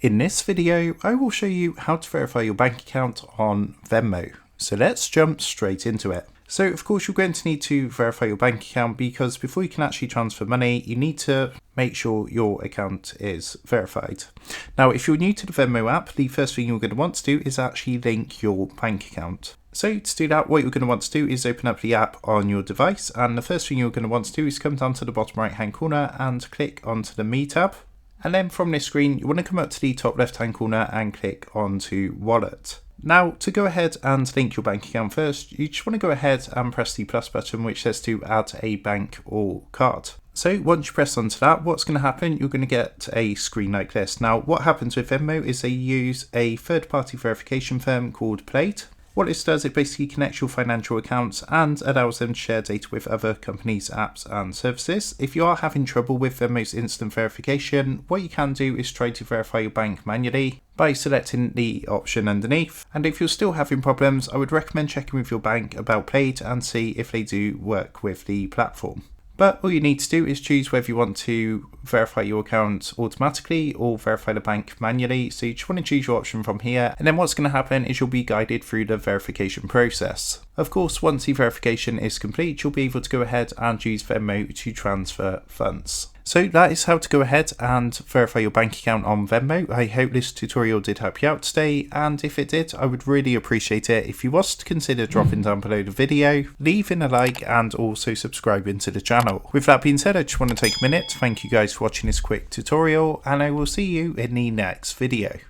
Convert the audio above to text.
In this video, I will show you how to verify your bank account on Venmo. So let's jump straight into it. So of course you're going to need to verify your bank account because before you can actually transfer money, you need to make sure your account is verified. Now, if you're new to the Venmo app, the first thing you're going to want to do is actually link your bank account. So to do that, what you're going to want to do is open up the app on your device, and the first thing you're going to want to do is come down to the bottom right hand corner and click onto the Me tab. And then from this screen, you want to come up to the top left hand corner and click onto Wallet. Now, to go ahead and link your bank account first, you just want to go ahead and press the plus button which says to add a bank or card. So once you press onto that, what's going to happen, you're going to get a screen like this. Now, what happens with Venmo is they use a third-party verification firm called Plate. What this does, it basically connects your financial accounts and allows them to share data with other companies, apps and services. If you are having trouble with Venmo's instant verification, what you can do is try to verify your bank manually by selecting the option underneath. And if you're still having problems, I would recommend checking with your bank about Plate and see if they do work with the platform. But all you need to do is choose whether you want to verify your account automatically or verify the bank manually. So you just want to choose your option from here. And then what's going to happen is you'll be guided through the verification process. Of course, once the verification is complete, you'll be able to go ahead and use Venmo to transfer funds. So that is how to go ahead and verify your bank account on Venmo. I hope this tutorial did help you out today, and if it did, I would really appreciate it if you was to consider dropping down below the video, leaving a like and also subscribing to the channel. With that being said, I just want to take a minute to thank you guys for watching this quick tutorial, and I will see you in the next video.